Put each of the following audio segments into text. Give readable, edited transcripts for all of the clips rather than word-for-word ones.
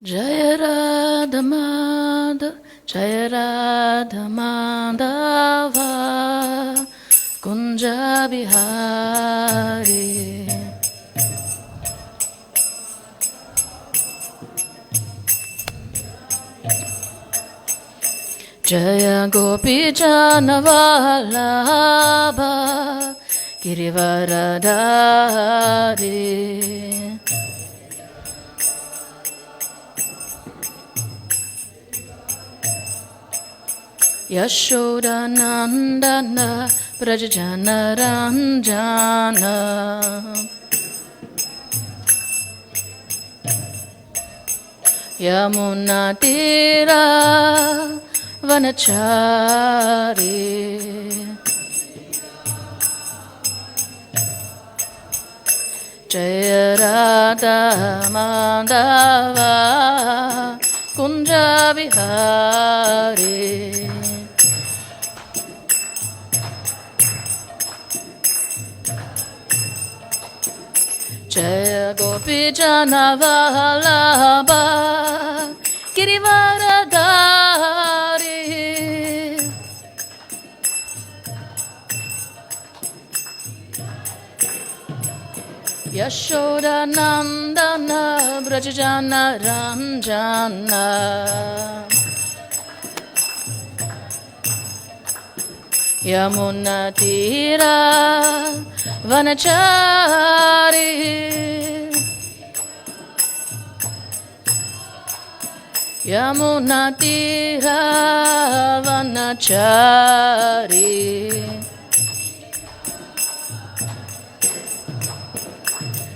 Jaya Radha Madhava, Jaya Radha Madhava, Kunja Bihari. Jaya Gopi Jana Vallabha, Girivaradari. Yashoda Nandana Brajajana Ranjana Yamuna Tira Vanachari Jaya Radha Madhava Kunja Bihari. Jaya Gopi Jana Vallabha Girivaradari Yashoda Nandana Brajajana Ranjana Yamuna Tira Vanachari Yamuna Tira Vanachari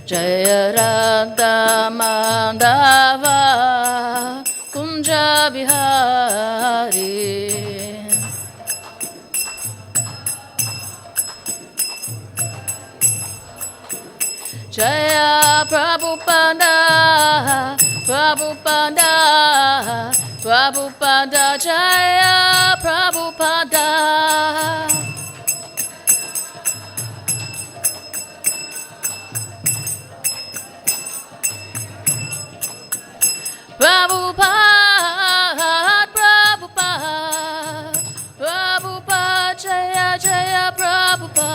Jaya Radha Madhava Kunja Bihari. Jaya Prabhupada, Prabhupada, Prabhupada, Jaya Prabhupada. Prabhupada, Prabhupada, Prabhupada, Jaya Jaya Prabhupada.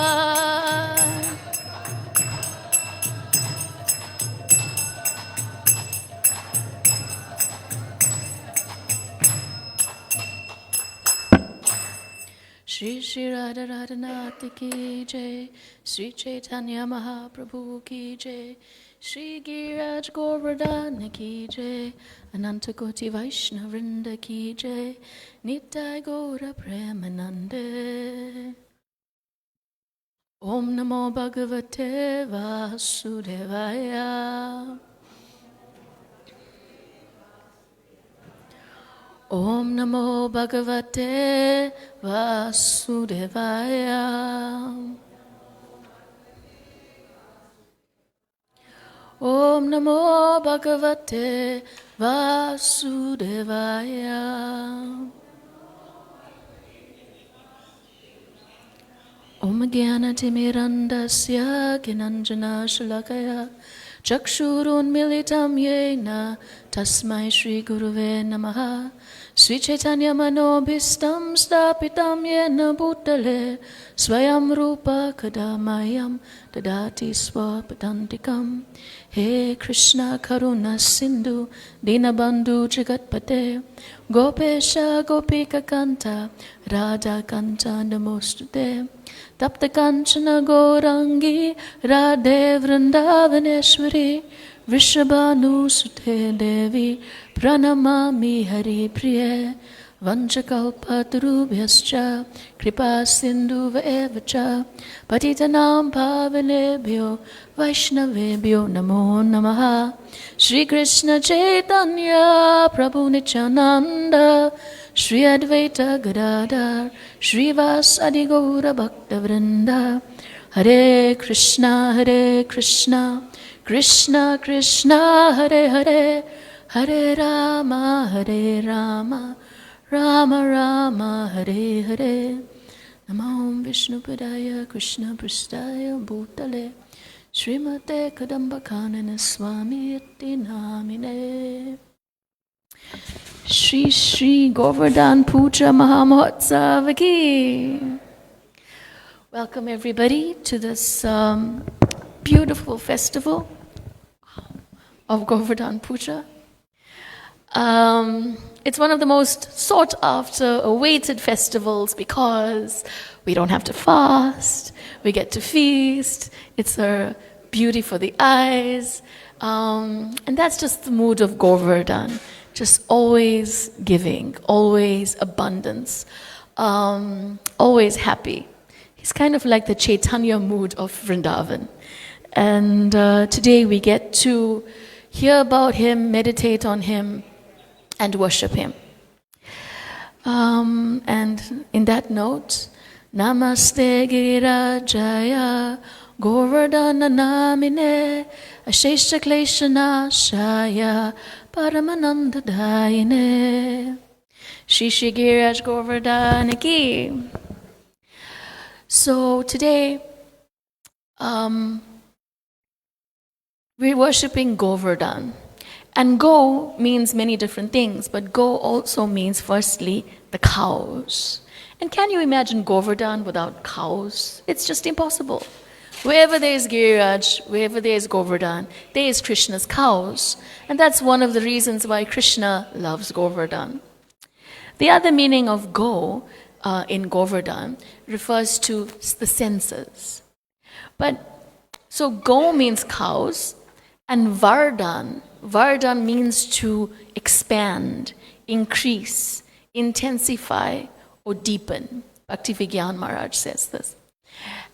Shri Shri Radha Radhanath ki jai, Shri Chaitanya Mahaprabhu ki jai, Shri Giraj Govardhan ki jai, Ananta Koti Vaishnavrinda ki jai, Nitai Gaura Premanande. Om Namo Bhagavate Vasudevaya. Om Namo Bhagavate Vasudevaya. Om Namo Bhagavate Vasudevaya. Om Jnana Timirandasya Ginanjana Shalakaya Chakshurun Militam Yena Tasmai Shri Guruve Namaha Sri Chaitanya Manobhistam Stapitam Yena Bhutale Swayam Rupa Kadamayam Dadati Swapadantikam He Krishna Karuna Sindhu Dinabandhu Jagatpate Gopesha Gopika Kanta Radha Kanta Namostute Tapta Kanchana Gaurangi Radhe Vrindavaneshwari Vrishabhanu Sute Devi Pranamami Hari Priye Vanchakalpatarubhyascha Kripa Sindhuva Evacha Patitanam Pavanebhyo Vaishnavebhyo Namo Namaha Shri Krishna Chaitanya Prabhu Nityananda Shri Advaita Gadadhar Shri Vasadi Gaura Bhakta Vrinda Hare Krishna Krishna Krishna Hare Hare Hare Rama Rama Rama Hare Hare Namo Vishnu Padaya Krishna Prastaya Bhutale Srimate Kadamba Kanana Swami Iti Namine Shri Shri Govardhan Puja Mahamahotsav ki. Welcome everybody to this beautiful festival of Govardhan Puja. It's one of the most sought after, awaited festivals because we don't have to fast, we get to feast, it's a beauty for the eyes, and that's just the mood of Govardhan. Just always giving, always abundance, always happy. He's kind of like the Chaitanya mood of Vrindavan. And today we get to hear about him, meditate on him, and worship him. And in that note, Namaste Girirajaya Govardhana Namine Ashesha Kleshana Shaya Paramananda Dayine Shri Shri Giriraj Govardhana ki. So today, we're worshipping Govardhan. And go means many different things, but go also means firstly the cows. And can you imagine Govardhan without cows? It's just impossible. Wherever there is Giriraj, wherever there is Govardhan, there is Krishna's cows. And that's one of the reasons why Krishna loves Govardhan. The other meaning of go in Govardhan refers to the senses. So go means cows, and Vardhan means to expand, increase, intensify, or deepen. Bhakti Vigyan Maharaj says this.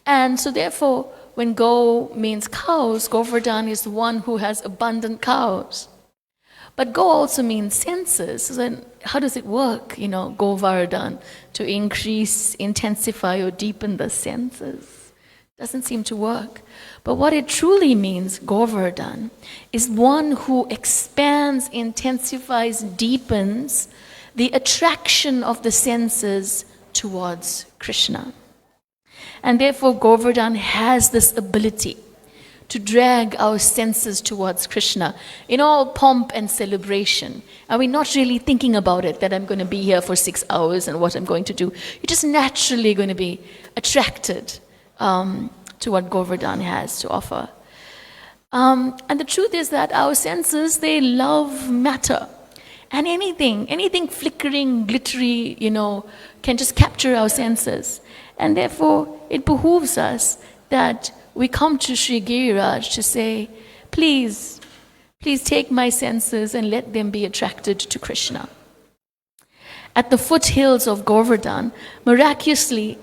And so therefore, when go means cows, Govardhan is the one who has abundant cows. But go also means senses. So then how does it work, Govardhan, to increase, intensify, or deepen the senses? Doesn't seem to work. But what it truly means, Govardhan, is one who expands, intensifies, deepens the attraction of the senses towards Krishna. And therefore Govardhan has this ability to drag our senses towards Krishna in all pomp and celebration. And we're not really thinking about it, that I'm going to be here for 6 hours and what I'm going to do. You're just naturally going to be attracted to what Govardhan has to offer. And the truth is that our senses, they love matter. And anything flickering, glittery, can just capture our senses. And therefore, it behooves us that we come to Sri Giriraj to say, please take my senses and let them be attracted to Krishna. At the foothills of Govardhan, miraculously,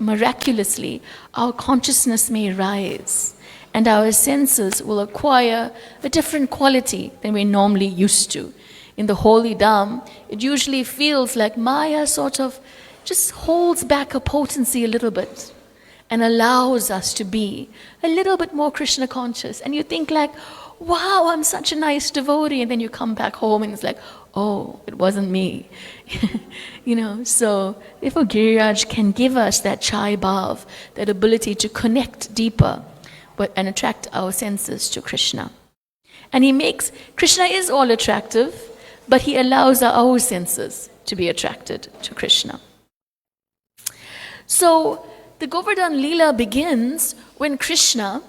our consciousness may rise and our senses will acquire a different quality than we're normally used to. In the holy Dham, it usually feels like Maya sort of just holds back her potency a little bit and allows us to be a little bit more Krishna conscious. And you think like, wow, I'm such a nice devotee. And then you come back home and it's like, oh, it wasn't me. So therefore Giriraj can give us that chai bhav, that ability to connect deeper and attract our senses to Krishna. And Krishna is all attractive, but he allows our senses to be attracted to Krishna. So the Govardhan Leela begins when Krishna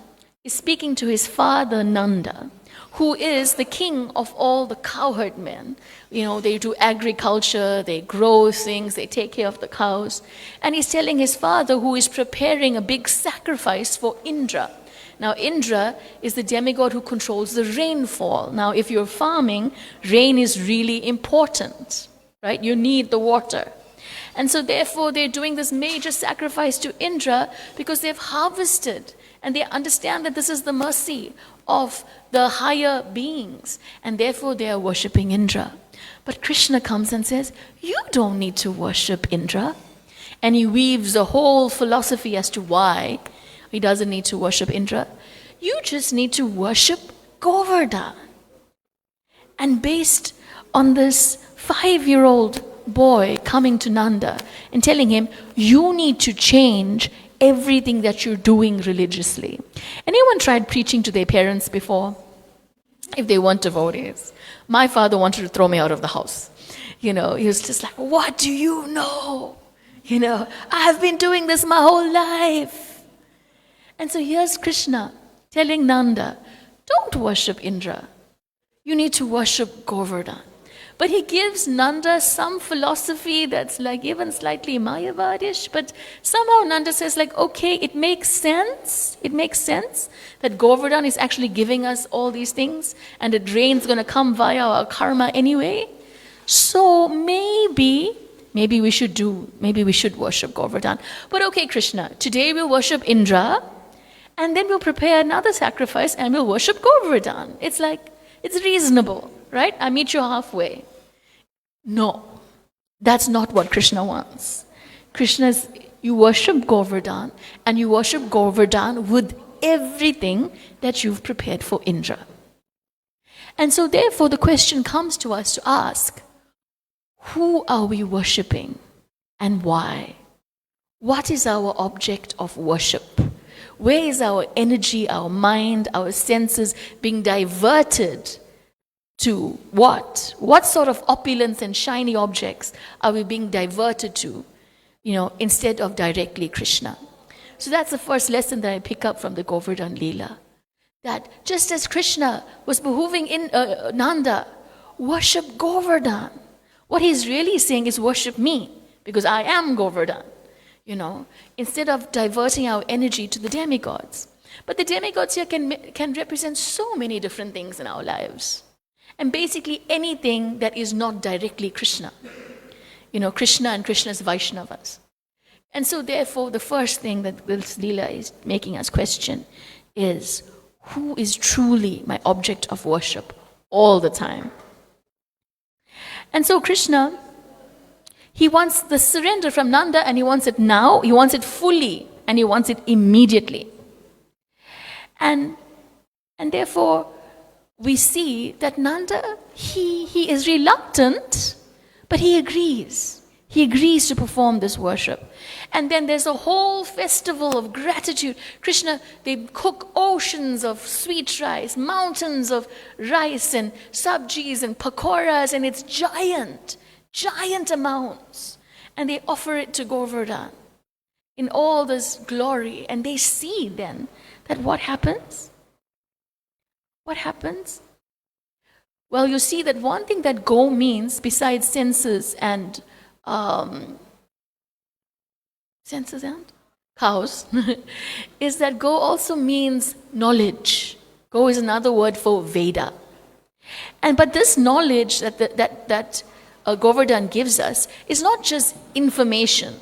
is speaking to his father Nanda, who is the king of all the cowherd men. They do agriculture, they grow things, they take care of the cows. And he's telling his father, who is preparing a big sacrifice for Indra. Now, Indra is the demigod who controls the rainfall. Now, if you're farming, rain is really important, right? You need the water. And so therefore, they're doing this major sacrifice to Indra because they've harvested. And they understand that this is the mercy of the higher beings. And therefore, they are worshipping Indra. But Krishna comes and says, you don't need to worship Indra. And he weaves a whole philosophy as to why he doesn't need to worship Indra. You just need to worship Govardhan. And based on this 5-year-old boy coming to Nanda and telling him, you need to change everything that you're doing religiously. Anyone tried preaching to their parents before? If they weren't devotees. My father wanted to throw me out of the house. He was just like, what do you know? I've been doing this my whole life. And so here's Krishna telling Nanda, don't worship Indra. You need to worship Govardhan. But he gives Nanda some philosophy that's like even slightly Mayavadish, but somehow Nanda says like, okay, it makes sense. It makes sense that Govardhan is actually giving us all these things and the rain's going to come via our karma anyway. So maybe we should worship Govardhan. But okay, Krishna, today we'll worship Indra and then we'll prepare another sacrifice and we'll worship Govardhan. It's like, it's reasonable, right? I meet you halfway. No, that's not what Krishna wants. Krishna's, you worship Govardhan and you worship Govardhan with everything that you've prepared for Indra. And so therefore the question comes to us to ask, who are we worshipping and why? What is our object of worship? Where is our energy, our mind, our senses being diverted to what? What sort of opulence and shiny objects are we being diverted to, instead of directly Krishna? So that's the first lesson that I pick up from the Govardhan Leela. That just as Krishna was behooving in Nanda, worship Govardhan. What he's really saying is worship me, because I am Govardhan. Instead of diverting our energy to the demigods. But the demigods here can represent so many different things in our lives. And basically anything that is not directly Krishna. Krishna and Krishna's Vaishnavas. And so therefore the first thing that this Leela is making us question is, who is truly my object of worship all the time? And so Krishna, he wants the surrender from Nanda and he wants it now, he wants it fully and he wants it immediately. And therefore we see that Nanda, he is reluctant, but he agrees. He agrees to perform this worship. And then there's a whole festival of gratitude. Krishna, they cook oceans of sweet rice, mountains of rice and sabjis and pakoras, and it's giant amounts. And they offer it to Govardhan in all this glory. And they see then that what happens? What happens? Well, you see that one thing that go means, besides senses and cows, is that go also means knowledge. Go is another word for Veda. But this knowledge that Govardhan gives us is not just information.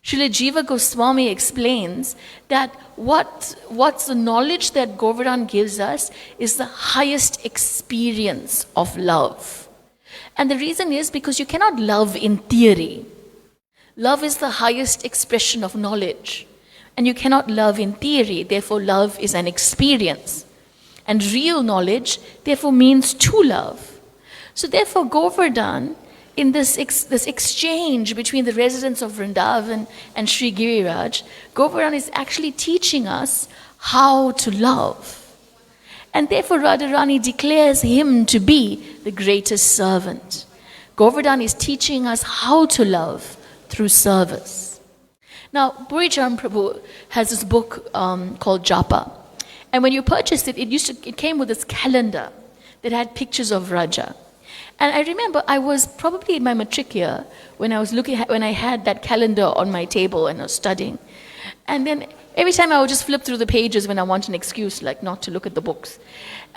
Srila Jiva Goswami explains that what's the knowledge that Govardhan gives us is the highest experience of love. And the reason is because you cannot love in theory. Love is the highest expression of knowledge. And you cannot love in theory, therefore love is an experience. And real knowledge, therefore, means to love. So therefore Govardhan, in this exchange between the residents of Vrindavan and Sri Giriraj, Govardhan is actually teaching us how to love. And therefore Radharani declares him to be the greatest servant. Govardhan is teaching us how to love through service. Now, Puri Charan Prabhu has this book called Japa. And when you purchased it, it came with this calendar that had pictures of Raja. And I remember I was probably in my matric year when I had that calendar on my table and I was studying. And then every time I would just flip through the pages when I want an excuse, like not to look at the books.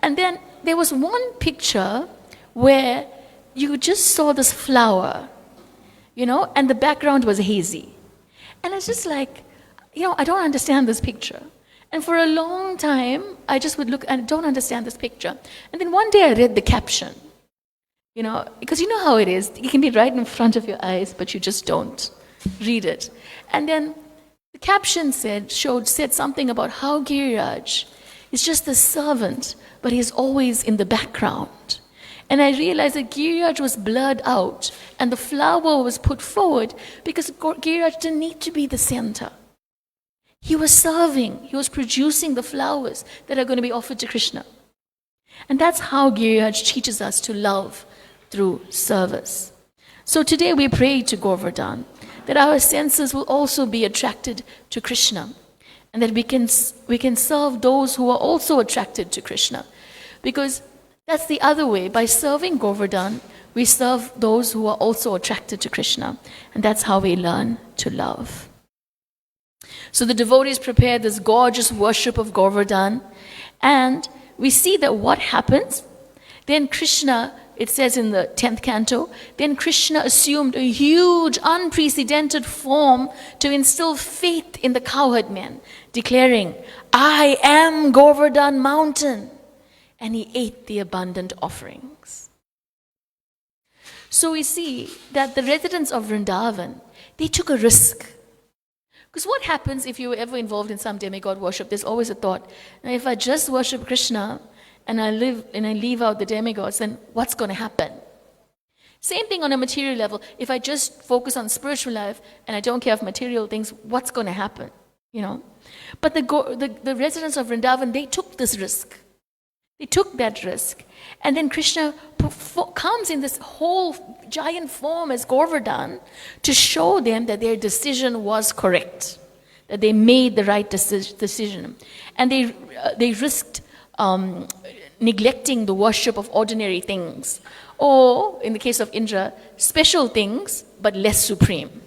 And then there was one picture where you just saw this flower, and the background was hazy. And it's just like, I don't understand this picture. And for a long time, I just would look and I don't understand this picture. And then one day I read the caption. Because you know how it is. It can be right in front of your eyes, but you just don't read it. And then the caption said something about how Giriraj is just the servant, but he's always in the background. And I realized that Giriraj was blurred out, and the flower was put forward because Giriraj didn't need to be the center. He was serving, he was producing the flowers that are going to be offered to Krishna. And that's how Giriraj teaches us to love through service. So today we pray to Govardhan that our senses will also be attracted to Krishna, and that we can serve those who are also attracted to Krishna. Because that's the other way. By serving Govardhan, we serve those who are also attracted to Krishna. And that's how we learn to love. So the devotees prepare this gorgeous worship of Govardhan. And we see that what happens, then Krishna, it says in the 10th canto, then Krishna assumed a huge, unprecedented form to instill faith in the cowherd men, declaring, "I am Govardhan mountain." And he ate the abundant offerings. So we see that the residents of Vrindavan, they took a risk. Because what happens if you were ever involved in some demigod worship? There's always a thought, now if I just worship Krishna and I leave out the demigods, then what's going to happen? Same thing on a material level. If I just focus on spiritual life and I don't care of material things, what's going to happen? But the residents of Vrindavan, they took this risk. They took that risk. And then Krishna comes in this whole giant form as Govardhan to show them that their decision was correct, that they made the right decision. And they risked neglecting the worship of ordinary things, or, in the case of Indra, special things, but less supreme.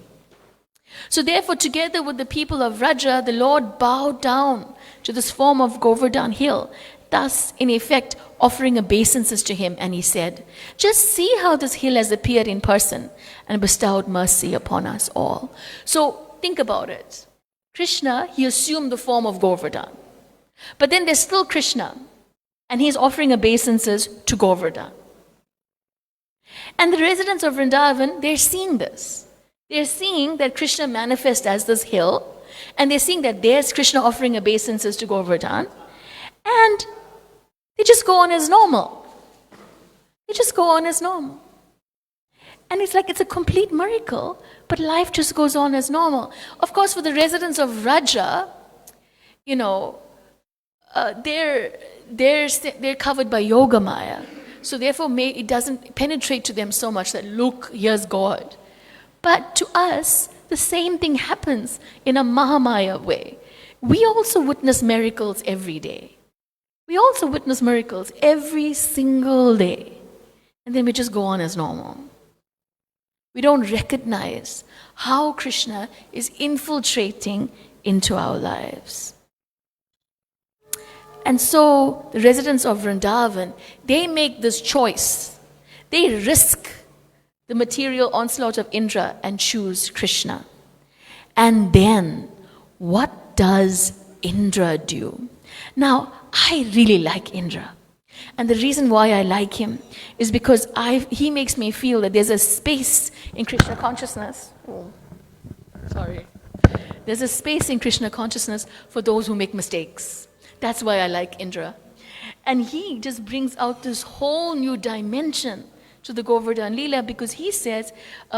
So therefore, together with the people of Vraja, the Lord bowed down to this form of Govardhan hill, thus, in effect, offering obeisances to him, and he said, "Just see how this hill has appeared in person and bestowed mercy upon us all." So, think about it. Krishna, he assumed the form of Govardhan. But then there's still Krishna, and he's offering obeisances to Govardhan. And the residents of Vrindavan, they're seeing this. They're seeing that Krishna manifests as this hill, and they're seeing that there's Krishna offering obeisances to Govardhan, and they just go on as normal. They just go on as normal. And it's like it's a complete miracle, but life just goes on as normal. Of course, for the residents of Vraja, they're covered by Yoga Maya. So therefore, it doesn't penetrate to them so much that, look, here's God. But to us, the same thing happens in a Mahamaya way. We also witness miracles every day. We also witness miracles every single day. And then we just go on as normal. We don't recognize how Krishna is infiltrating into our lives. And so the residents of Vrindavan, they make this choice. They risk the material onslaught of Indra and choose Krishna. And then, what does Indra do? Now, I really like Indra. And the reason why I like him is because he makes me feel that there's a space in Krishna consciousness. There's a space in Krishna consciousness for those who make mistakes. That's why I like Indra. And he just brings out this whole new dimension to the Govardhan Leela, because he says,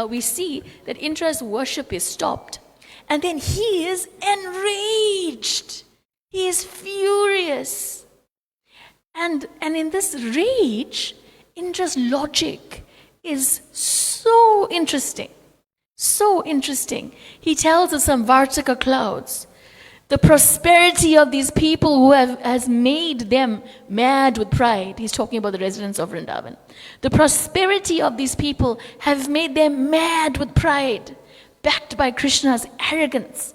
we see that Indra's worship is stopped. And then he is enraged. He is furious. And in this rage, Indra's logic is so interesting. So interesting. He tells us some Vartaka clouds. The prosperity of these people who has made them mad with pride. He's talking about the residents of Vrindavan. The prosperity of these people have made them mad with pride, backed by Krishna's arrogance.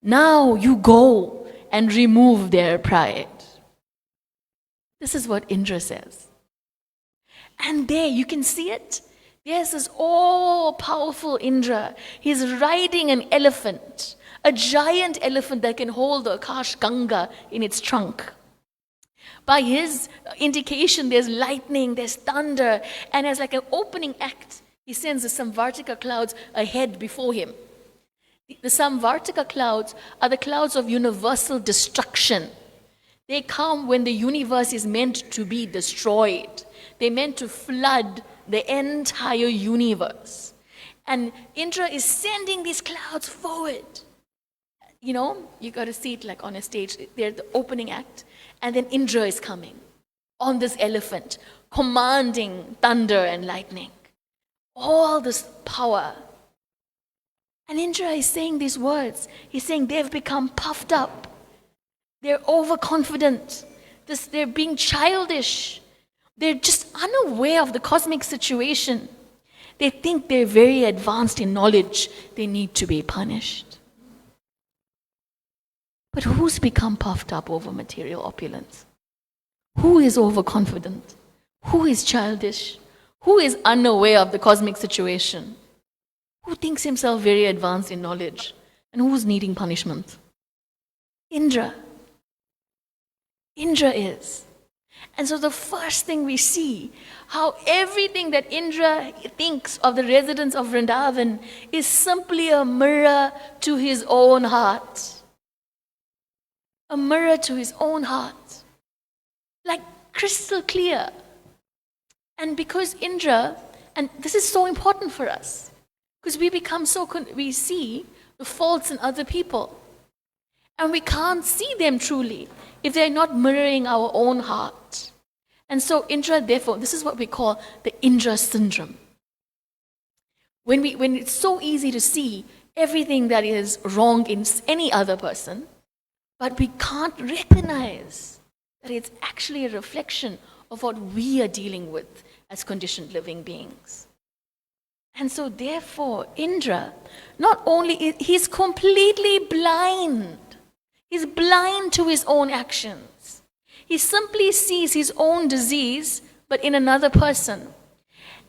Now you go and remove their pride. This is what Indra says. And there, you can see it. There's this all-powerful Indra. He's riding an elephant, a giant elephant that can hold the Akash Ganga in its trunk. By his indication, there's lightning, there's thunder, and as like an opening act, he sends the Samvartika clouds ahead before him. The Samvartika clouds are the clouds of universal destruction. They come when the universe is meant to be destroyed. They're meant to flood the entire universe. And Indra is sending these clouds forward. You got to see it like on a stage. They're the opening act. And then Indra is coming on this elephant, commanding thunder and lightning. all this power. And Indra is saying these words. He's saying they've become puffed up. They're overconfident. They're being childish. They're just unaware of the cosmic situation. They think they're very advanced in knowledge. They need to be punished. But who's become puffed up over material opulence? Who is overconfident? Who is childish? Who is unaware of the cosmic situation? Who thinks himself very advanced in knowledge? And who's needing punishment? Indra. Indra is. And so the first thing we see, how everything that Indra thinks of the residents of Vrindavan is simply a mirror to his own heart. A mirror to his own heart. Like crystal clear. And because Indra, and this is so important for us, because we become we see the faults in other people. And we can't see them truly if they're not mirroring our own heart. And so Indra, therefore, this is what we call the Indra syndrome. When it's so easy to see everything that is wrong in any other person, but we can't recognize that it's actually a reflection of what we are dealing with as conditioned living beings. And so therefore, Indra, not only, he's completely blind. He's blind to his own actions. He simply sees his own disease, but in another person.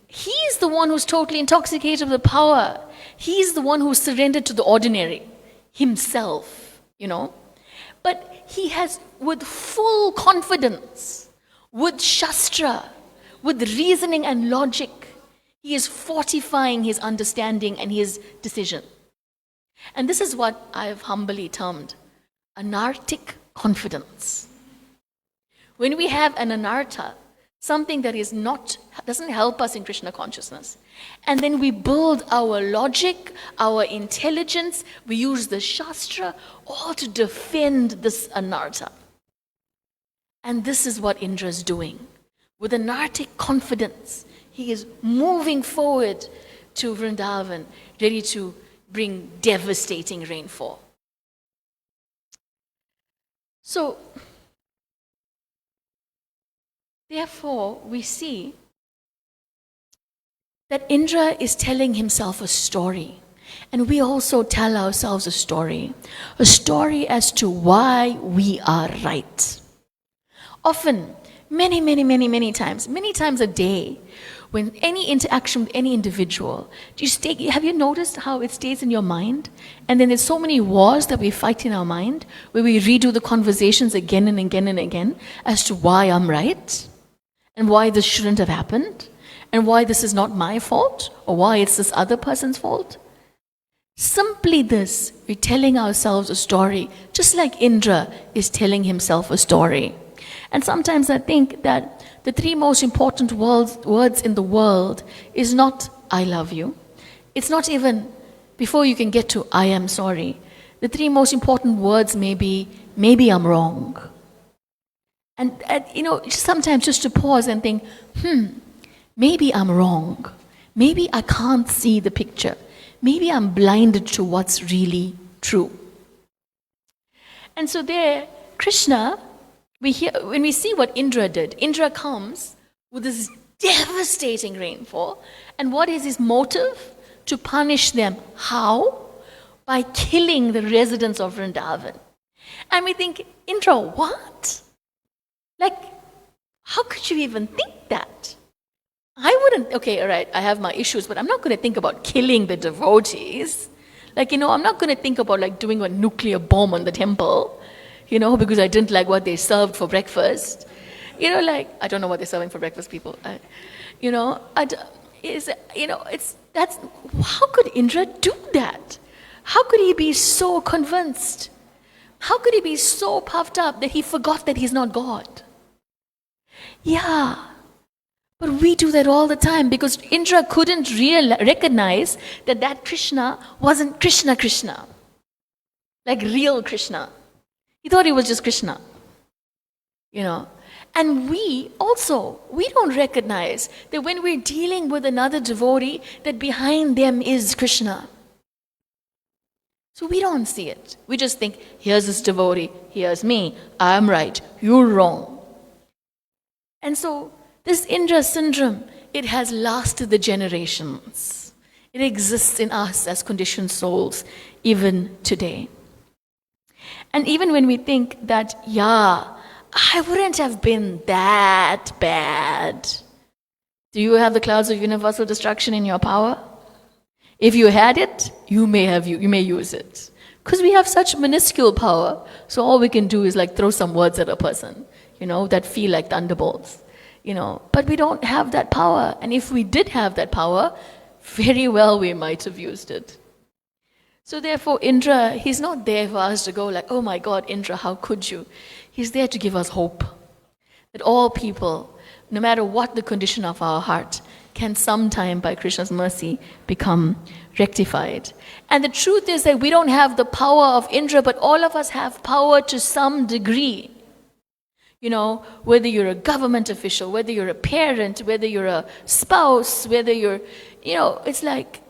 He's the one who's totally intoxicated with power. He's the one who's surrendered to the ordinary, himself, But he has, with full confidence, with Shastra, with reasoning and logic, he is fortifying his understanding and his decision. And this is what I have humbly termed anartic confidence. When we have an anartha, something that doesn't help us in Krishna consciousness, and then we build our logic, our intelligence, we use the Shastra, all to defend this anartha. And this is what Indra is doing. With anartic confidence, he is moving forward to Vrindavan, ready to bring devastating rainfall. So, therefore, we see that Indra is telling himself a story. And we also tell ourselves a story as to why we are right. Often, many times a day, when any interaction with any individual, have you noticed how it stays in your mind? And then there's so many wars that we fight in our mind, where we redo the conversations again and again and again as to why I'm right, and why this shouldn't have happened, and why this is not my fault, or why it's this other person's fault. Simply this, we're telling ourselves a story, just like Indra is telling himself a story. And sometimes I think that the three most important words in the world is not I love you. It's not even before you can get to I am sorry. The three most important words may be maybe I'm wrong. And sometimes just to pause and think, maybe I'm wrong. Maybe I can't see the picture. Maybe I'm blinded to what's really true. And so there, Krishna, when we see what Indra did, Indra comes with this devastating rainfall. And what is his motive? To punish them. How? By killing the residents of Vrindavan. And we think, Indra, what? How could you even think that? I wouldn't, okay, all right, I have my issues, but I'm not going to think about killing the devotees. I'm not going to think about doing a nuclear bomb on the temple. Because I didn't like what they served for breakfast. I don't know what they're serving for breakfast, people. How could Indra do that? How could he be so convinced? How could he be so puffed up that he forgot that he's not God? Yeah, but we do that all the time because Indra couldn't recognize that Krishna wasn't Krishna. Like real Krishna. He thought he was just Krishna, And we don't recognize that when we're dealing with another devotee, that behind them is Krishna. So we don't see it. We just think, here's this devotee, here's me, I'm right, you're wrong. And so this Indra syndrome, it has lasted the generations. It exists in us as conditioned souls even today. And even when we think that, I wouldn't have been that bad. Do you have the clouds of universal destruction in your power? If you had it, you may use it. Because we have such minuscule power, so all we can do is like throw some words at a person, that feel like thunderbolts. But we don't have that power. And if we did have that power, very well we might have used it. So therefore, Indra, he's not there for us to go like, oh my God, Indra, how could you? He's there to give us hope. That all people, no matter what the condition of our heart, can sometime, by Krishna's mercy, become rectified. And the truth is that we don't have the power of Indra, but all of us have power to some degree. Whether you're a government official, whether you're a parent, whether you're a spouse, whether you're, it's like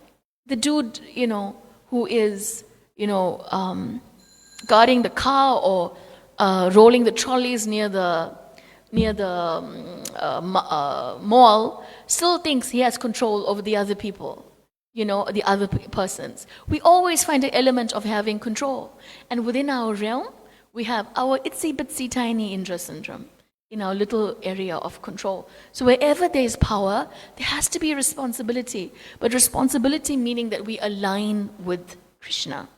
the dude, who is, guarding the car or rolling the trolleys near the mall, still thinks he has control over the other people, the other persons. We always find an element of having control. And within our realm, we have our itsy-bitsy tiny Indra syndrome in our little area of control. So wherever there is power, there has to be responsibility. But responsibility meaning that we align with Krishna.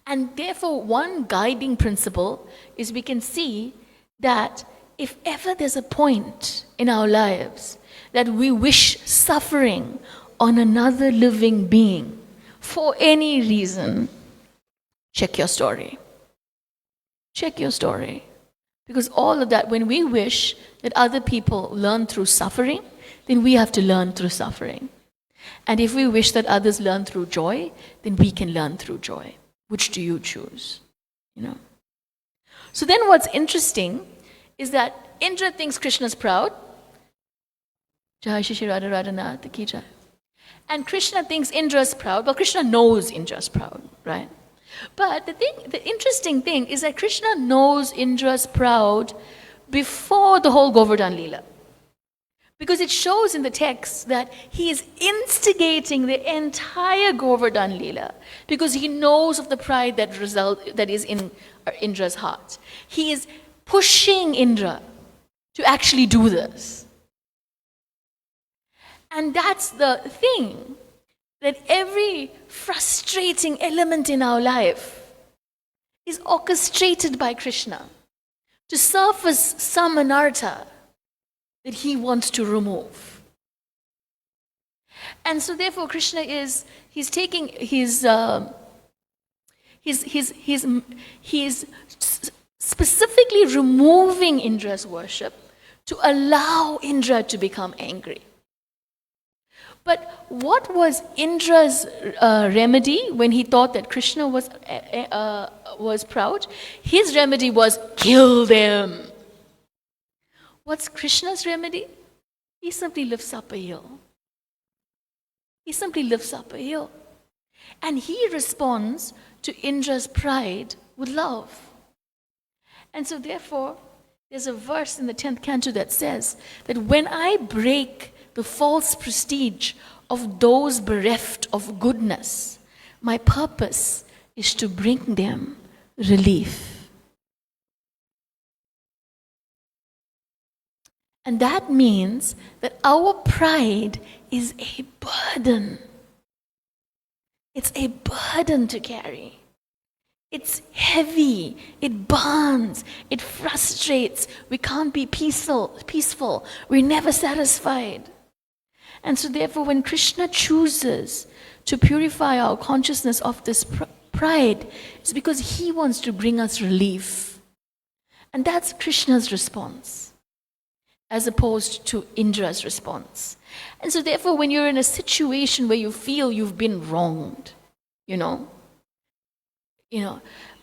And therefore, one guiding principle is we can see that if ever there's a point in our lives that we wish suffering on another living being for any reason, check your story. Check your story. Because all of that, when we wish that other people learn through suffering, then we have to learn through suffering. And if we wish that others learn through joy, then we can learn through joy. Which do you choose? So then what's interesting is that Indra thinks Krishna's proud. Jai Shri Radha Radhanath Ki Jai. And Krishna thinks Indra's proud. Well, Krishna knows Indra's proud, right? But the interesting thing is that Krishna knows Indra's proud before the whole Govardhan Leela. Because it shows in the text that he is instigating the entire Govardhan Leela because he knows of the pride that is in Indra's heart. He is pushing Indra to actually do this. And that's the thing, that every frustrating element in our life is orchestrated by Krishna to surface some anartha that he wants to remove. And so therefore Krishna he's specifically removing Indra's worship to allow Indra to become angry. But what was Indra's remedy when he thought that Krishna was proud? His remedy was, kill them. What's Krishna's remedy? He simply lifts up a hill. He simply lifts up a hill. And he responds to Indra's pride with love. And so therefore, there's a verse in the 10th canto that says that when I break the false prestige of those bereft of goodness, my purpose is to bring them relief. And that means that our pride is a burden. It's a burden to carry. It's heavy, it burns, it frustrates. We can't be peaceful. We're never satisfied. And so therefore, when Krishna chooses to purify our consciousness of this pride, it's because he wants to bring us relief. And that's Krishna's response, as opposed to Indra's response. And so therefore, when you're in a situation where you feel you've been wronged,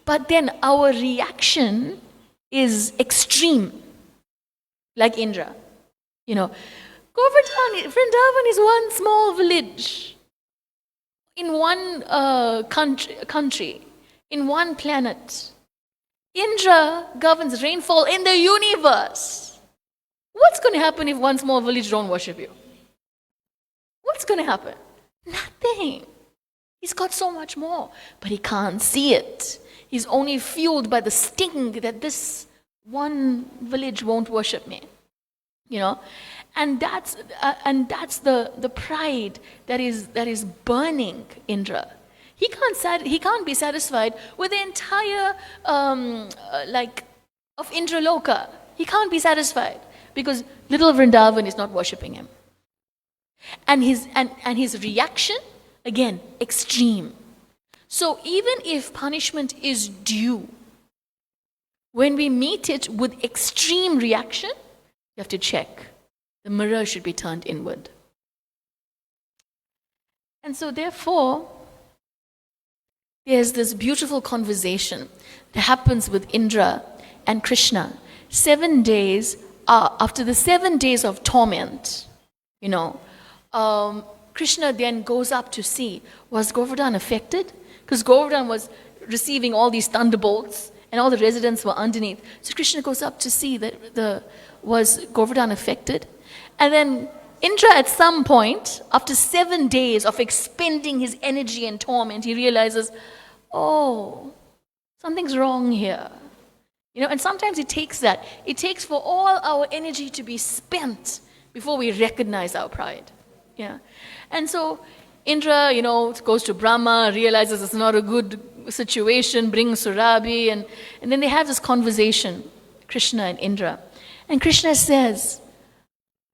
but then our reaction is extreme. like Indra. You know, Govardhan, Vrindavan is one small village in one country, in one planet. Indra governs rainfall in the universe. What's going to happen if one small village don't worship you? What's going to happen? Nothing. He's got so much more, but he can't see it. He's only fueled by the sting that this one village won't worship me. You know, and that's the pride that is burning Indra. He can't be satisfied with the entire of Indraloka. He can't be satisfied because little Vrindavan is not worshipping him. And his reaction, again, extreme. So even if punishment is due, when we meet it with extreme reaction, you have to check. The mirror should be turned inward. And so therefore, there's this beautiful conversation that happens with Indra and Krishna. 7 days, after the 7 days of torment, Krishna then goes up to see, was Govardhan affected? Because Govardhan was receiving all these thunderbolts and all the residents were underneath. So Krishna goes up to see that was Govardhan affected? And then Indra at some point, after 7 days of expending his energy and torment, he realizes, oh, something's wrong here. And sometimes it takes that. It takes for all our energy to be spent before we recognize our pride. Yeah. And so Indra, goes to Brahma, realizes it's not a good situation, brings Surabhi, and then they have this conversation, Krishna and Indra. And Krishna says,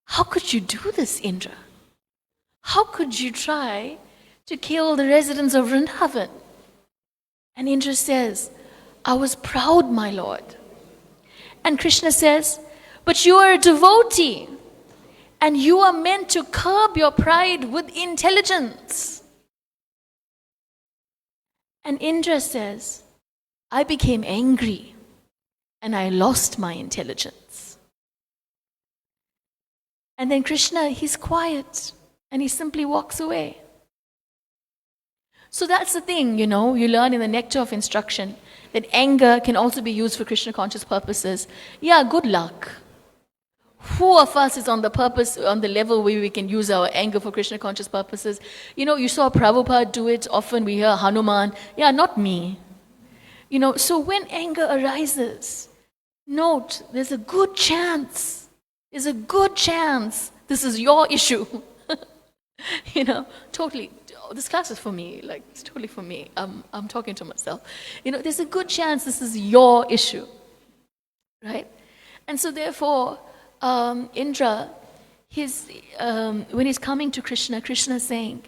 how could you do this, Indra? How could you try to kill the residents of Vrindavan? And Indra says, I was proud, my lord. And Krishna says, but you are a devotee, and you are meant to curb your pride with intelligence. And Indra says, I became angry, and I lost my intelligence. And then Krishna, he's quiet, and he simply walks away. So that's the thing, you learn in the nectar of instruction that anger can also be used for Krishna conscious purposes. Yeah, good luck. Who of us is on the level where we can use our anger for Krishna conscious purposes? You saw Prabhupada do it. Often we hear Hanuman. Yeah, not me. So when anger arises, note, there's a good chance. This is your issue. Totally. This class is for me. It's totally for me. I'm talking to myself. There's a good chance this is your issue. Right? And so therefore, Indra, when he's coming to Krishna, Krishna is saying,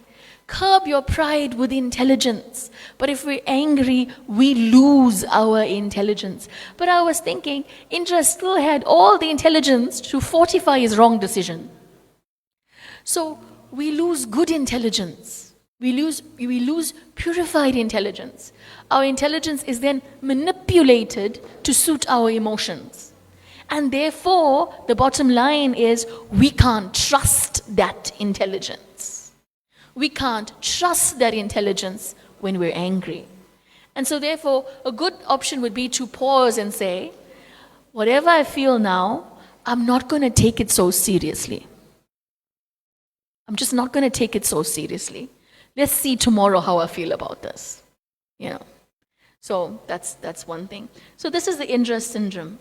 curb your pride with intelligence. But if we're angry, we lose our intelligence. But I was thinking, Indra still had all the intelligence to fortify his wrong decision. So we lose good intelligence. We lose purified intelligence. Our intelligence is then manipulated to suit our emotions. And therefore, the bottom line is we can't trust that intelligence. We can't trust that intelligence when we're angry. And so therefore, a good option would be to pause and say, whatever I feel now, I'm not going to take it so seriously. I'm just not going to take it so seriously. Let's see tomorrow how I feel about this. So that's one thing. So this is the Indra syndrome.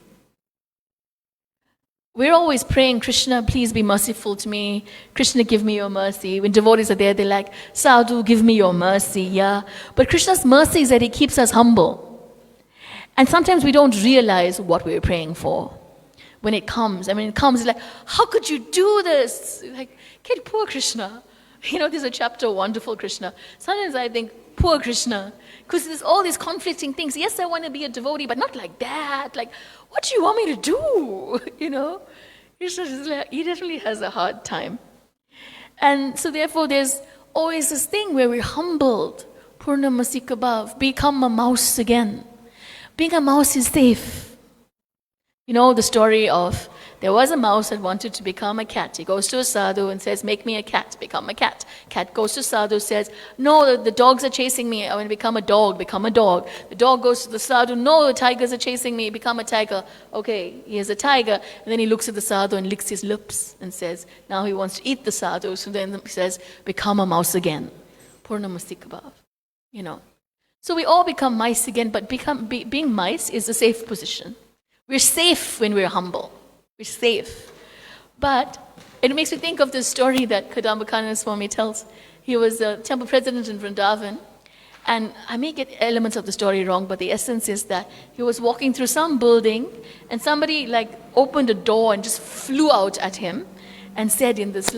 We're always praying, Krishna, please be merciful to me. Krishna, give me your mercy. When devotees are there, they're like, Sadhu, give me your mercy. Yeah. But Krishna's mercy is that he keeps us humble. And sometimes we don't realize what we're praying for. When it comes, it's like, how could you do this? Like, kid, poor Krishna. There's a chapter, Wonderful Krishna. Sometimes I think, poor Krishna, because there's all these conflicting things. Yes, I want to be a devotee, but not like that. Like, what do you want me to do? He definitely has a hard time. And so therefore, there's always this thing where we're humbled. Purnamasi Kabhav, become a mouse again. Being a mouse is safe. The story of There was a mouse that wanted to become a cat. He goes to a sadhu and says, make me a cat, become a cat. Cat goes to sadhu, says, no, the dogs are chasing me, I want to become a dog, become a dog. The dog goes to the sadhu, no, the tigers are chasing me, become a tiger. Okay, he is a tiger. And then he looks at the sadhu and licks his lips and says, now he wants to eat the sadhu. So then he says, become a mouse again. Purnamasti Kabhav. You know. So we all become mice again, but being mice is a safe position. We're safe when we're humble. We're safe. But it makes me think of this story that Kadambakananda Swami tells. He was a temple president in Vrindavan, and I may get elements of the story wrong, but the essence is that he was walking through some building, and somebody opened a door and just flew out at him and said in this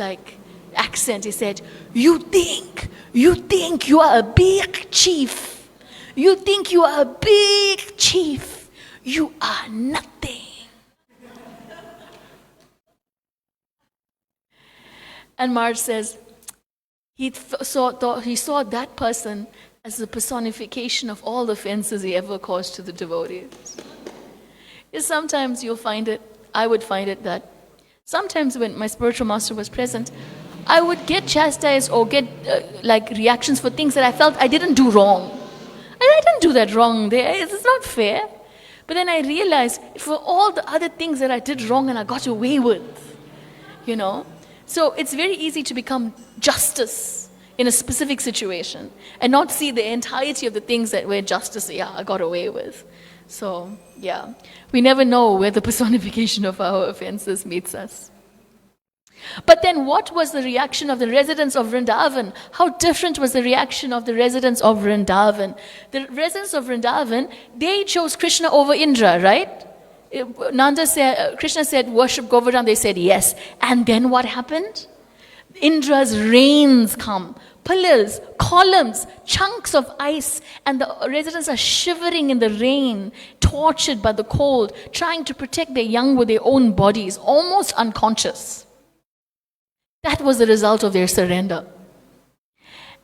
accent, he said, you think you are a big chief. You think you are a big chief. You are nothing. And Maharaj says, he saw that person as the personification of all the offenses he ever caused to the devotees. Sometimes you'll find it, I would find it that sometimes when my spiritual master was present, I would get chastised or get reactions for things that I felt I didn't do wrong. I didn't do that wrong there. It's not fair. But then I realized for all the other things that I did wrong and I got away with, So it's very easy to become justice in a specific situation and not see the entirety of the things that where justice, I got away with. So, we never know where the personification of our offenses meets us. But then what was the reaction of the residents of Vrindavan? How different was the reaction of the residents of Vrindavan? The residents of Vrindavan, they chose Krishna over Indra, right? Krishna said, worship Govardhan. They said, yes. And then what happened? Indra's rains come. Pillars, columns, chunks of ice, and the residents are shivering in the rain, tortured by the cold, trying to protect their young with their own bodies, almost unconscious. That was the result of their surrender.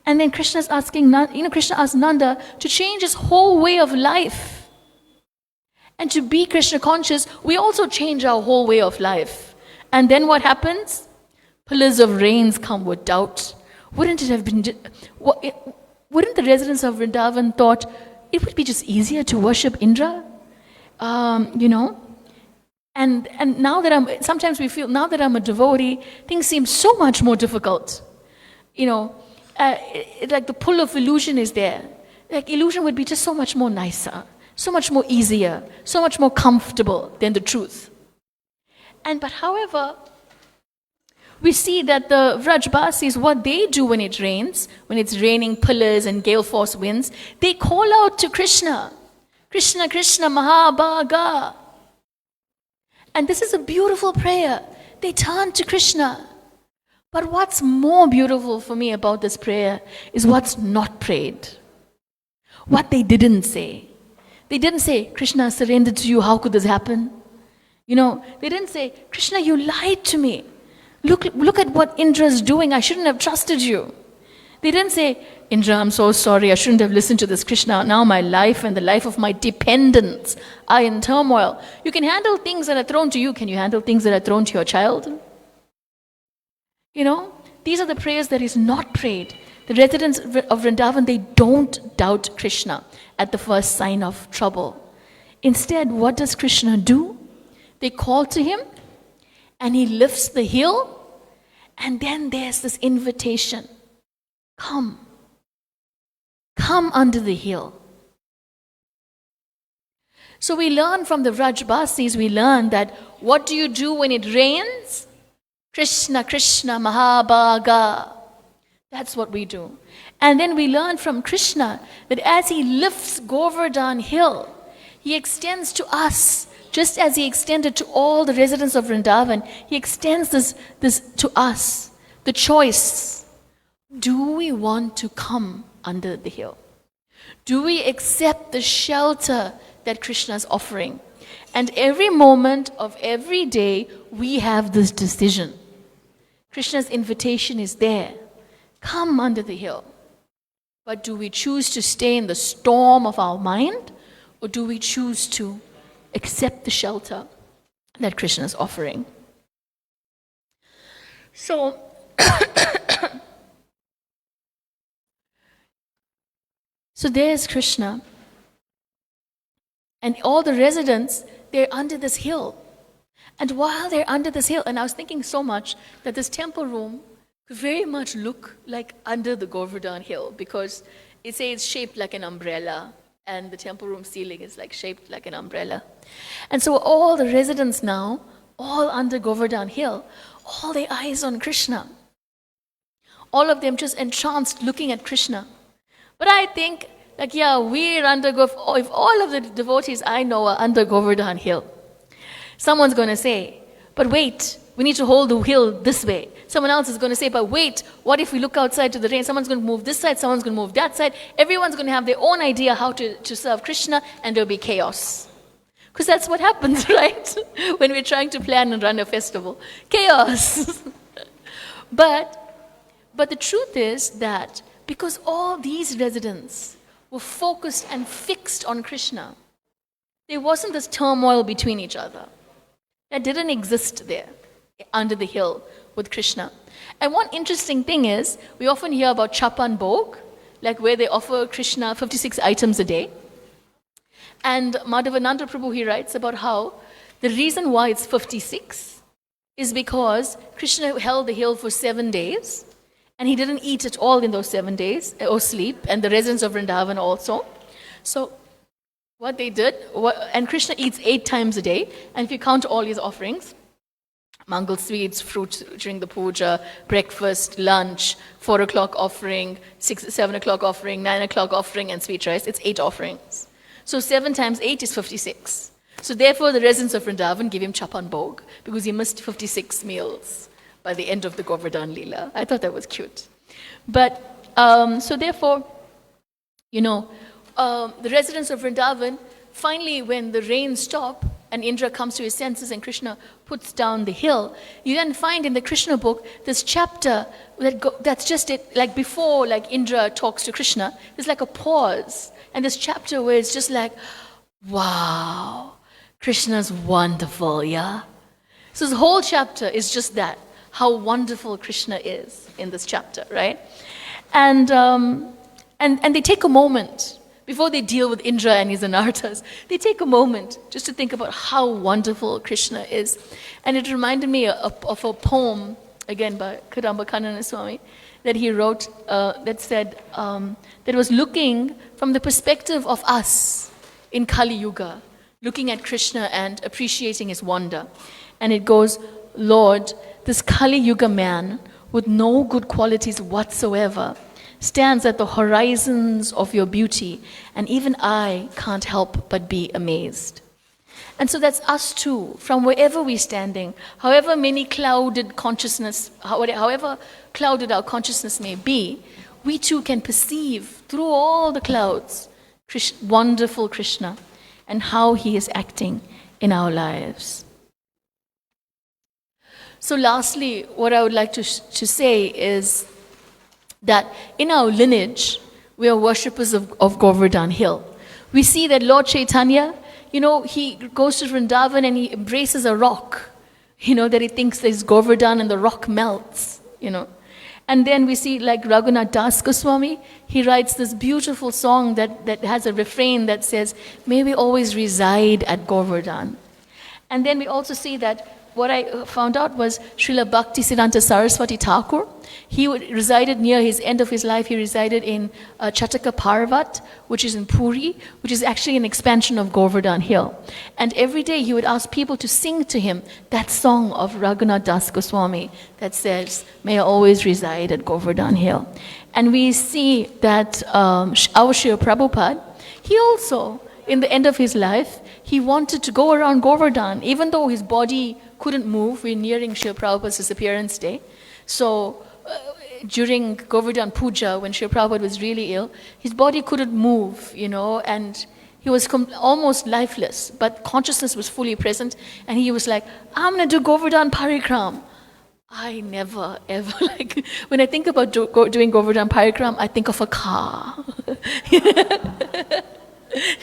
And then Krishna asked Nanda to change his whole way of life. And to be Krishna conscious, we also change our whole way of life. And then what happens? Pillars of rains come with doubt. Wouldn't the residents of Vrindavan thought it would be just easier to worship Indra? And now that sometimes we feel, now that I'm a devotee, things seem so much more difficult. The pull of illusion is there. Illusion would be just so much more nicer, so much more easier, so much more comfortable than the truth. But however, we see that the Vrajbasis, what they do when it rains, when it's raining pillars and gale force winds, they call out to Krishna. Krishna, Krishna, Mahabhaga. And this is a beautiful prayer. They turn to Krishna. But what's more beautiful for me about this prayer is what's not prayed. What they didn't say. They didn't say, Krishna, I surrendered to you, how could this happen? They didn't say, Krishna, you lied to me. Look at what Indra's doing, I shouldn't have trusted you. They didn't say, Indra, I'm so sorry, I shouldn't have listened to this. Krishna, now my life and the life of my dependents are in turmoil. You can handle things that are thrown to you. Can you handle things that are thrown to your child? These are the prayers that is not prayed. The residents of Vrindavan, they don't doubt Krishna at the first sign of trouble. Instead, what does Krishna do? They call to him, and he lifts the hill, and then there's this invitation. Come under the hill. So we learn from the Vrajbasis, we learn that what do you do when it rains? Krishna, Krishna, Mahabhaga. That's what we do. And then we learn from Krishna that as he lifts Govardhan hill, he extends to us, just as he extended to all the residents of Vrindavan, he extends this to us. The choice. Do we want to come under the hill? Do we accept the shelter that Krishna is offering? And every moment of every day, we have this decision. Krishna's invitation is there. Come under the hill. But do we choose to stay in the storm of our mind? Or do we choose to accept the shelter that Krishna is offering. So, so there's Krishna. And all the residents, they're under this hill. And while they're under this hill, and I was thinking so much that this temple room could very much look like under the Govardhan hill, because it says it's shaped like an umbrella, and the temple room ceiling is like shaped like an umbrella. And so all the residents now, all under Govardhan hill, all their eyes on Krishna. All of them just entranced looking at Krishna. But I think, like, yeah, we're under if all of the devotees I know are under Govardhan hill, someone's going to say, but wait, we need to hold the hill this way. Someone else is going to say, but wait, what if we look outside to the rain? Someone's going to move this side, someone's going to move that side. Everyone's going to have their own idea how to serve Krishna, and there'll be chaos. Because that's what happens, right? When we're trying to plan and run a festival. Chaos. But the truth is that because all these residents were focused and fixed on Krishna, there wasn't this turmoil between each other. That didn't exist there, under the hill with Krishna. And one interesting thing is, we often hear about Chapan Bhog, like where they offer Krishna 56 items a day. And Madhavananda Prabhu, he writes about how the reason why it's 56 is because Krishna held the hill for 7 days, and he didn't eat at all in those 7 days, or sleep, and the residents of Vrindavan also. So what they did, and Krishna eats 8 times a day, and if you count all his offerings, mangal sweets, fruits during the puja, breakfast, lunch, 4 o'clock offering, 7 o'clock offering, 9 o'clock offering, and sweet rice, it's 8 offerings. So 7 times 8 is 56. So therefore the residents of Vrindavan give him Chapan Bhog, because he missed 56 meals by the end of the Govardhan Leela. I thought that was cute. But, so therefore, the residents of Vrindavan, finally when the rain stops and Indra comes to his senses and Krishna puts down the hill, you then find in the Krishna book this chapter that's just it, like before, like Indra talks to Krishna, there's like a pause. And this chapter where it's just like, wow, Krishna's wonderful, yeah? So this whole chapter is just that, how wonderful Krishna is in this chapter, right? And they take a moment, before they deal with Indra and his anarthas, they take a moment just to think about how wonderful Krishna is. And it reminded me of a poem, again by Kadamba Kannana Swami, that he wrote that said, that was looking from the perspective of us in Kali Yuga, looking at Krishna and appreciating his wonder. And it goes, Lord, this Kali Yuga man with no good qualities whatsoever stands at the horizons of your beauty, and even I can't help but be amazed. And so that's us too, from wherever we're standing, however many clouded consciousness, however clouded our consciousness may be, we too can perceive through all the clouds wonderful Krishna and how he is acting in our lives. So lastly, what I would like to say is that in our lineage, we are worshippers of Govardhan Hill. We see that Lord Chaitanya, he goes to Vrindavan and he embraces a rock, that he thinks there's Govardhan and the rock melts, And then we see like Raghunath Das Goswami, he writes this beautiful song that has a refrain that says, may we always reside at Govardhan. And then we also see that what I found out was Srila Bhakti Siddhanta Saraswati Thakur. He resided near his end of his life. He resided in Chataka Parvat, which is in Puri, which is actually an expansion of Govardhan Hill. And every day he would ask people to sing to him that song of Raghunath Das Goswami that says, may I always reside at Govardhan Hill. And we see that our Srila Prabhupada, he also, in the end of his life, he wanted to go around Govardhan, even though his body couldn't move. We're nearing Srila Prabhupada's disappearance day. So during Govardhan Puja, when Srila Prabhupada was really ill, his body couldn't move, and he was almost lifeless, but consciousness was fully present, and he was like, I'm going to do Govardhan Parikram. I never, ever, when I think about doing Govardhan Parikram, I think of a car.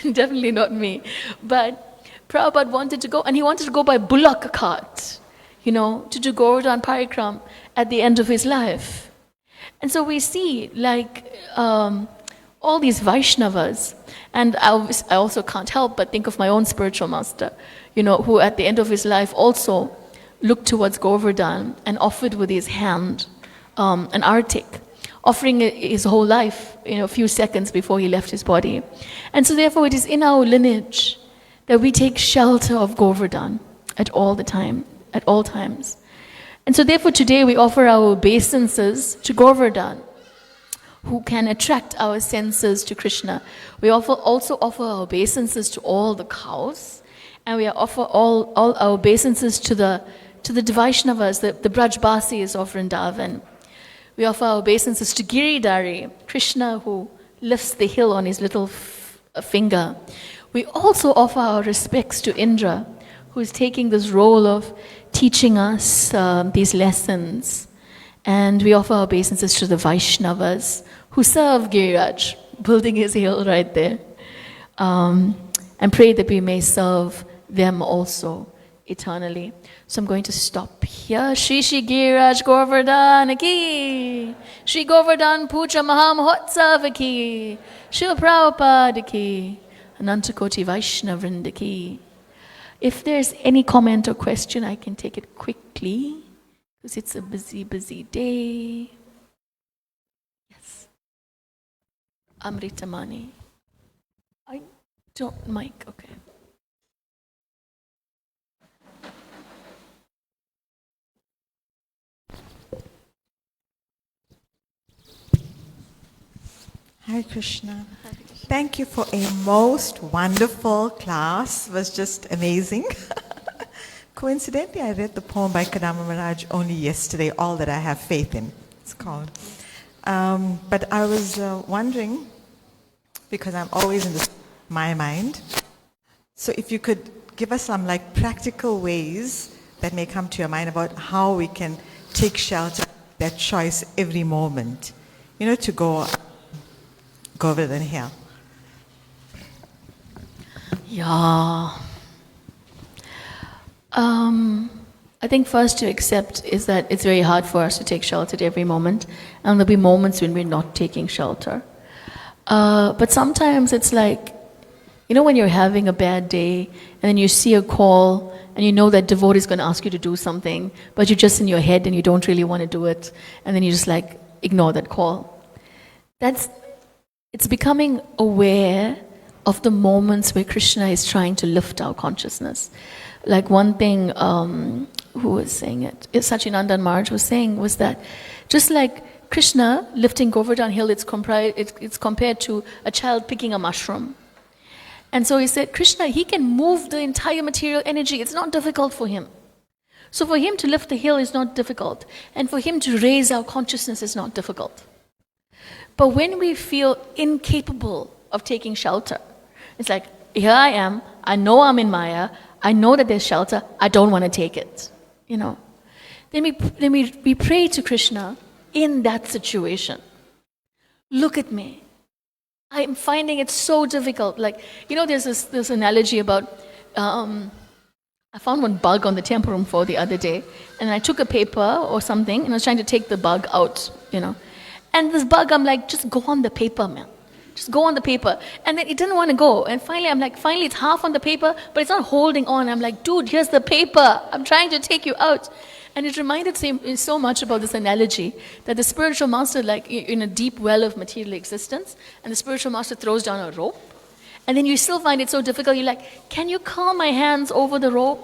Definitely not me. But Prabhupada wanted to go, and he wanted to go by bullock cart, to do Govardhan Parikram at the end of his life. And so we see, all these Vaishnavas, and I also can't help but think of my own spiritual master, who at the end of his life also looked towards Govardhan and offered with his hand an artik, offering his whole life, a few seconds before he left his body. And so therefore it is in our lineage that we take shelter of Govardhan at all times. And so therefore today we offer our obeisances to Govardhan, who can attract our senses to Krishna. We also offer our obeisances to all the cows, and we offer all our obeisances to the Vaishnavas, the Brajbasis of Vrindavan. We offer our obeisances to Giridhari, Krishna who lifts the hill on his little finger. We also offer our respects to Indra, who is taking this role of teaching us these lessons. And we offer our obeisances to the Vaishnavas, who serve Giriraj, building his hill right there. And pray that we may serve them also eternally. So I'm going to stop here. Shri Giriraj Govardhan ki, Shri Govardhan Puja Mahamahotsav ki, Srila Prabhupada ki, Anantakoti Vaishnavrinda ki. If there's any comment or question, I can take it quickly, because it's a busy, busy day. Yes. Amritamani. I don't mic, okay. Hare Krishna. Thank you for a most wonderful class. It was just amazing. Coincidentally, I read the poem by Kadamba Maharaj only yesterday, All That I Have Faith In, it's called. But I was wondering, because I'm always in my mind, so if you could give us some practical ways that may come to your mind about how we can take shelter, that choice every moment, to go Govardhan here. Yeah. I think first to accept is that it's very hard for us to take shelter at every moment, and there'll be moments when we're not taking shelter. But sometimes it's when you're having a bad day, and then you see a call, and you know that devotee is going to ask you to do something, but you're just in your head and you don't really want to do it, and then you just ignore that call. It's becoming aware of the moments where Krishna is trying to lift our consciousness. One thing, who was saying it? Sachinandan Maharaj was saying was that just like Krishna lifting Govardhan hill, it's compared to a child picking a mushroom. And so he said, Krishna, he can move the entire material energy. It's not difficult for him. So for him to lift the hill is not difficult. And for him to raise our consciousness is not difficult. But when we feel incapable of taking shelter, it's here I am, I know I'm in Maya, I know that there's shelter, I don't want to take it. Then we pray to Krishna in that situation. Look at me. I'm finding it so difficult. There's this analogy about, I found one bug on the temple room floor the other day, and I took a paper or something, and I was trying to take the bug out, And this bug, I'm just go on the paper, man. Just go on the paper. And then it didn't want to go. And finally, finally it's half on the paper, but it's not holding on. I'm dude, here's the paper. I'm trying to take you out. And it reminded me so much about this analogy that the spiritual master, in a deep well of material existence, and the spiritual master throws down a rope, and then you still find it so difficult. You're can you curl my hands over the rope?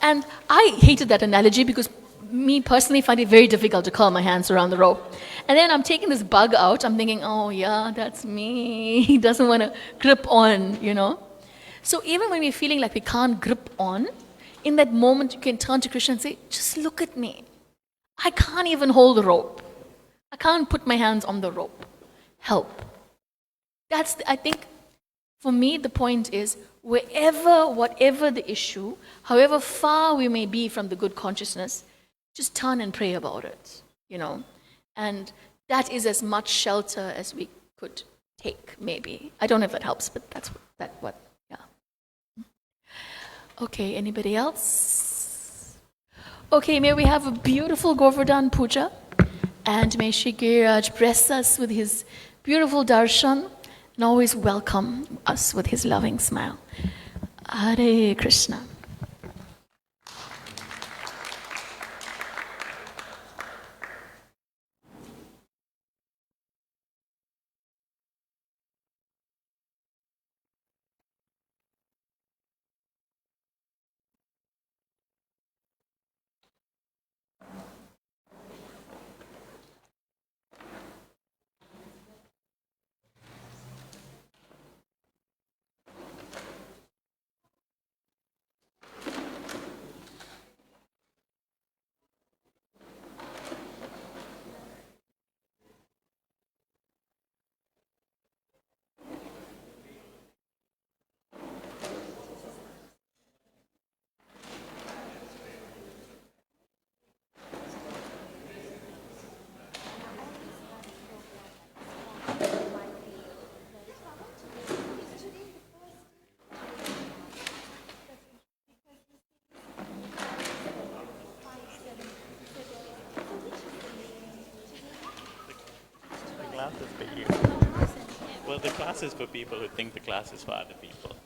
And I hated that analogy because me personally find it very difficult to curl my hands around the rope. And then I'm taking this bug out. I'm thinking, oh yeah, that's me. He doesn't want to grip on, So even when we're feeling like we can't grip on, in that moment you can turn to Krishna and say, just look at me. I can't even hold the rope. I can't put my hands on the rope. Help. I think, for me, the point is, whatever the issue, however far we may be from the good consciousness, just turn and pray about it, And that is as much shelter as we could take, maybe. I don't know if that helps, but that's what Okay, anybody else? Okay, may we have a beautiful Govardhan Puja, and may Shri Giriraj bless us with his beautiful darshan and always welcome us with his loving smile. Hare Krishna. The class is for you. Well, the class is for people who think the class is for other people.